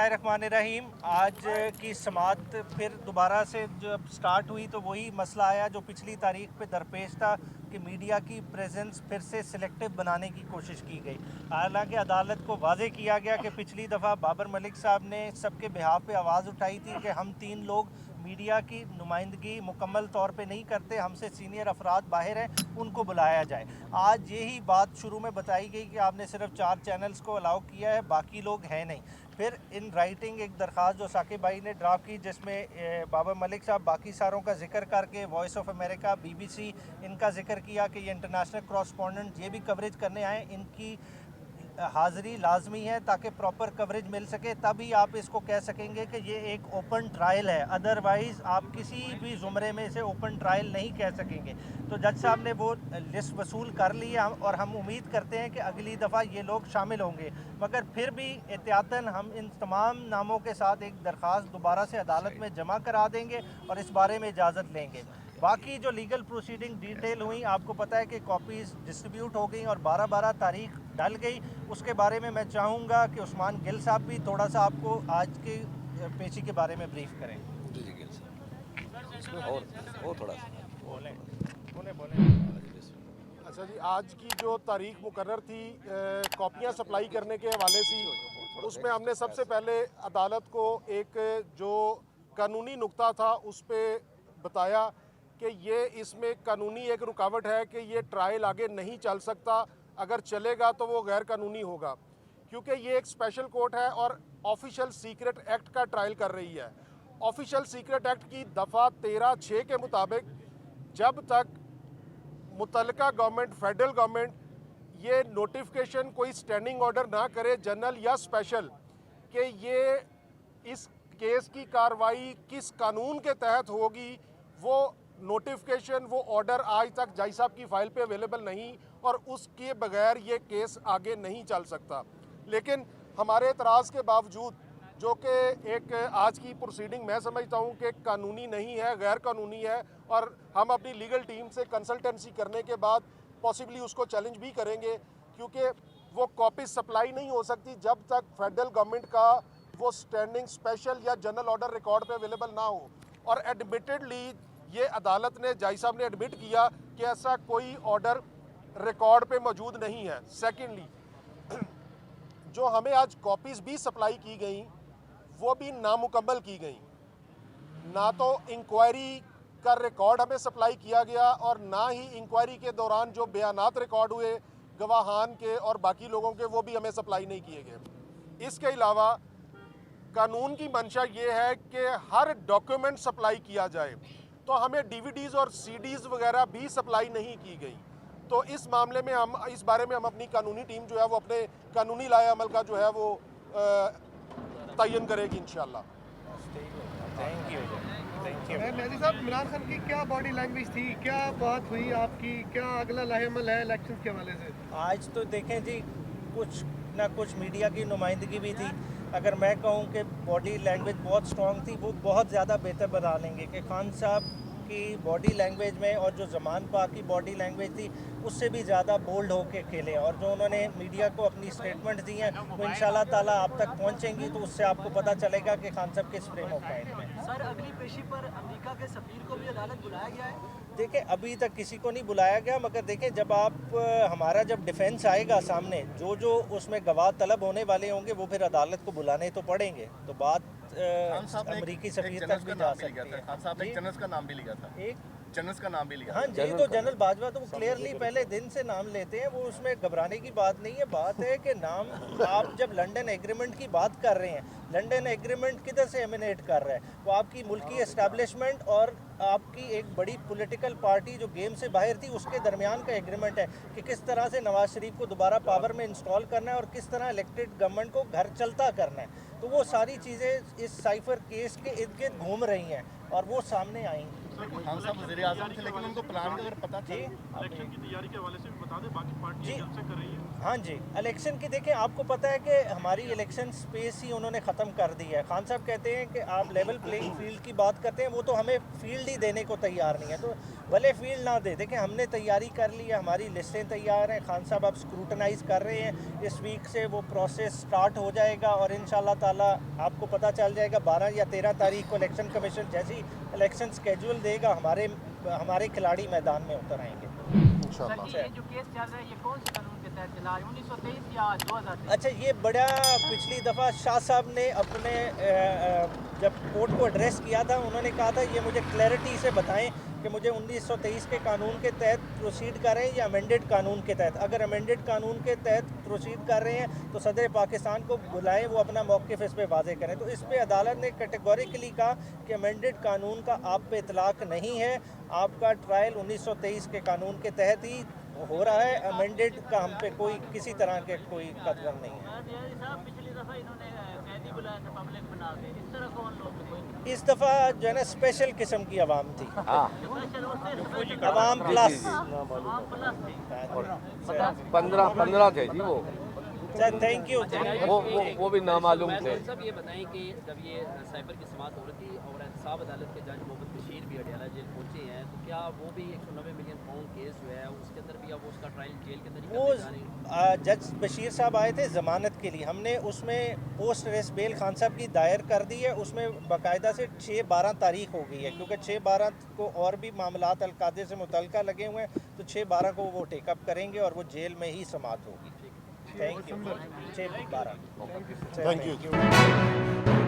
बिस्मिल्लाहिर्रहमानिर्रहीम। आज की समाअत फिर दोबारा से जब स्टार्ट हुई तो वही मसला आया जो पिछली तारीख पे दरपेश था कि मीडिया की प्रेजेंस फिर से सिलेक्टिव बनाने की कोशिश की गई। हालांकि अदालत को वाजे किया गया कि पिछली दफ़ा बाबर मलिक साहब ने सबके बिहाफ पे आवाज़ उठाई थी कि हम 3 लोग मीडिया की नुमाइंदगी मुकम्मल तौर पे नहीं करते, हमसे सीनियर अफराद बाहर हैं, उनको बुलाया जाए। आज यही बात शुरू में बताई गई कि आपने सिर्फ 4 चैनल्स को अलाउ किया है, बाकी लोग हैं नहीं। फिर इन राइटिंग एक दरख्वास्त जो साकिब भाई ने ड्राफ्ट की जिसमें बाबर मलिक साहब बाकी सारों का जिक्र करके वॉइस ऑफ अमेरिका, BBC इनका जिक्र किया कि ये इंटरनेशनल कॉरेस्पॉन्डेंट ये भी कवरेज करने आए, इनकी हाज़िरी लाजमी है ताकि प्रॉपर कवरेज मिल सके, तभी आप इसको कह सकेंगे कि ये एक ओपन ट्रायल है। अदरवाइज़ आप किसी भी ज़ुमरे में से ओपन ट्रायल नहीं कह सकेंगे। तो जज साहब ने वो लिस्ट वसूल कर ली है और हम उम्मीद करते हैं कि अगली दफ़ा ये लोग शामिल होंगे, मगर फिर भी एहतियातन हम इन तमाम नामों के साथ एक दरख्वास्त दोबारा से अदालत में जमा करा देंगे और इस बारे में इजाज़त लेंगे। बाकी जो लीगल प्रोसीडिंग डिटेल हुई, आपको पता है कि कॉपीज़ डिस्ट्रीब्यूट हो गई और 12-12 तारीख डल गई। उसके बारे में मैं चाहूँगा कि उस्मान गिल साहब भी थोड़ा सा आपको आज की पेशी के बारे में ब्रीफ करें। जी जी गिल साहब, इसमें और थोड़ा सा बोलें अच्छा जी, आज की जो तारीख मुकर्रर थी कॉपियाँ सप्लाई करने के हवाले से, उसमें हमने सबसे पहले अदालत को एक जो कानूनी नुक्ता था उस पर बताया कि ये इसमें कानूनी एक रुकावट है कि ये ट्रायल आगे नहीं चल सकता, अगर चलेगा तो वो गैर कानूनी होगा, क्योंकि ये एक स्पेशल कोर्ट है और ऑफिशियल सीक्रेट एक्ट का ट्रायल कर रही है। ऑफिशियल सीक्रेट एक्ट की दफ़ा 13(6) के मुताबिक जब तक मुतल्लिका गवर्नमेंट, फेडरल गवर्नमेंट ये नोटिफिकेशन कोई स्टैंडिंग ऑर्डर ना करे, जनरल या स्पेशल, कि ये इस केस की कार्रवाई किस कानून के तहत होगी, वो नोटिफिकेशन, वो ऑर्डर आज तक जज साहब की फ़ाइल पे अवेलेबल नहीं और उसके बगैर ये केस आगे नहीं चल सकता। लेकिन हमारे एतराज़ के बावजूद, जो कि एक आज की प्रोसीडिंग मैं समझता हूँ कि कानूनी नहीं है, गैर कानूनी है, और हम अपनी लीगल टीम से कंसल्टेंसी करने के बाद पॉसिबली उसको चैलेंज भी करेंगे, क्योंकि वो कॉपीज सप्लाई नहीं हो सकती जब तक फेडरल गवर्नमेंट का वो स्टैंडिंग स्पेशल या जनरल ऑर्डर रिकॉर्ड पे अवेलेबल ना हो। और एडमिटेडली ये अदालत ने, जज साहब ने एडमिट किया कि ऐसा कोई ऑर्डर रिकॉर्ड पे मौजूद नहीं है। सेकेंडली, जो हमें आज कॉपीज़ भी सप्लाई की गई वो भी नामुकम्मल की गई, ना तो इंक्वायरी का रिकॉर्ड हमें सप्लाई किया गया और ना ही इंक्वायरी के दौरान जो बयानात रिकॉर्ड हुए गवाहान के और बाकी लोगों के, वो भी हमें सप्लाई नहीं किए गए। इसके अलावा कानून की मंशा ये है कि हर डॉक्यूमेंट सप्लाई किया जाए, तो हमें DVDs और CDs वगैरह भी सप्लाई नहीं की गई। तो इस मामले में हम, इस बारे में हम अपनी कानूनी टीम जो है वो अपने कानूनी लाए अमल का जो है वो तयन करेगी इंशाल्लाह। Thank you. मेहदी साहब, इमरान खान की क्या बॉडी लैंग्वेज थी, क्या बात हुई आपकी, क्या अगला लाहेमल है इलेक्शन के हवाले से? आज तो देखें जी, कुछ ना कुछ मीडिया की नुमाइंदगी भी थी। अगर मैं कहूं कि बॉडी लैंग्वेज बहुत स्ट्रॉन्ग थी, वो बहुत ज़्यादा बेहतर बना लेंगे कि खान साहब की बॉडी लैंग्वेज में और जो ज़मान पाक की बॉडी लैंग्वेज थी उससे भी ज़्यादा बोल्ड होके खेले, और जो उन्होंने मीडिया को अपनी स्टेटमेंट दी हैं वो इंशाल्लाह ताला आप तक पहुंचेंगी, तो उससे आपको पता चलेगा कि खान साहब किस फ्रेम ऑफ माइंड में। सर, अगली पेशी पर अमेरिका के सफीर को भी अदालत बुलाया गया है? देखिए, अभी तक किसी को नहीं बुलाया गया, मगर देखें जब हमारा जब डिफेंस आएगा सामने, जो उसमें गवाह तलब होने वाले होंगे वो फिर अदालत को बुलाने तो पड़ेंगे, तो बात अमेरिकी सफीर तक भी जा सकती है। खान साहब ने जनरल का नाम भी लिया था, एक जनरल का नाम भी लिया। हाँ जी, तो जनरल बाजवा तो वो क्लियरली पहले दिन से नाम लेते हैं, वो उसमें घबराने की बात नहीं है। बात है कि नाम, आप जब लंदन एग्रीमेंट की बात कर रहे हैं, लंदन एग्रीमेंट किधर से एमिनेट कर रहा है? वो आपकी मुल्की एस्टैब्लिशमेंट और आपकी एक बड़ी पॉलिटिकल पार्टी जो गेम से बाहर थी उसके दरमियान का एग्रीमेंट है कि किस तरह से नवाज शरीफ को दोबारा पावर में इंस्टॉल करना है और किस तरह इलेक्टेड गवर्नमेंट को घर चलता करना है। तो वो सारी चीज़ें इस साइफर केस के इर्द गिर्द घूम रही हैं और वो सामने आएंगी। खान साहब वज़ीर आज़म थे, लेकिन उनको प्लान का अगर पता जी इलेक्शन की तैयारी के हवाले से भी बता दें, बाकी पार्टी जी। जलसे कर रही है। हाँ जी, इलेक्शन की देखें, आपको पता है कि हमारी इलेक्शन स्पेस ही उन्होंने ख़त्म कर दी है। खान साहब कहते हैं कि आप लेवल प्लेइंग फील्ड की बात करते हैं, वो तो हमें फील्ड ही देने को तैयार नहीं है, तो भले फील्ड ना दे। देखें, हमने तैयारी कर ली है, हमारी लिस्टें तैयार हैं, खान साहब अब स्क्रूटनाइज कर रहे हैं, इस वीक से वो प्रोसेस स्टार्ट हो जाएगा और इंशाल्लाह ताला आपको पता चल जाएगा 12 या 13 तारीख को इलेक्शन कमीशन जैसी इलेक्शन स्केड्यूल देगा, हमारे खिलाड़ी मैदान में उतर आएंगे। इंशाल्लाह। सर, ये जो केस चल रहा है ये कौन से कानून के तहत चला है, 1923 या 2023? अच्छा, ये बड़ा पिछली दफ़ा शाह साहब ने अपने जब कोर्ट को एड्रेस किया था, उन्होंने कहा था ये मुझे क्लैरिटी से बताएं कि मुझे 1923 के कानून के तहत प्रोसीड कर रहे हैं या अमेंडेड कानून के तहत। अगर अमेंडेड कानून के तहत प्रोसीड कर रहे हैं तो सदर पाकिस्तान को बुलाएं, वो अपना मौक़िफ़ इस पे वाज़े करें। तो इस पे अदालत ने कैटेगोरिकली कहा कि अमेंडेड कानून का आप पे इतलाक़ नहीं है, आपका ट्रायल 1923 के कानून के तहत ही हो रहा है, अमेंडेड का हम पे कोई किसी तरह के कोई कदम नहीं है। साहब, पिछली दफ़ा इन्होंने कैदी बुलाया था पब्लिक बना के, इस तरह कौन लोग कोई इस दफ़ा जो है ना स्पेशल किस्म की आवाम थी, हाँ आवाम प्लस। और 15 थे जी वो थैंक यू। वो भी नामालूम थे। साहब ये बताएं कि जब ये साइबर की समाअत हो रही थी और एहतसाब अदालत के जज मोहम्मद बशीर भी अडयाला जेल पहुंचे हैं, तो क्या वो भी 190 मिलियन पाउंड केस जो है उसके अंदर भी अब उसका ट्रायल जेल के अंदर ही वो करने जा रहे हैं? जज बशीर साहब आए थे ज़मानत के लिए, हमने उसमें पोस्ट अरेस्ट बेल खान साहब की दायर कर दी है, उसमें बाकायदा से 6-12 तारीख हो गई है, क्योंकि 6-12 को और भी मामलात अलकादे से मुतल्लिका लगे हुए हैं, तो 6-12 को वो टेकअप करेंगे और वो जेल में ही समाअत होगी। Thank you. 6-12 thank you.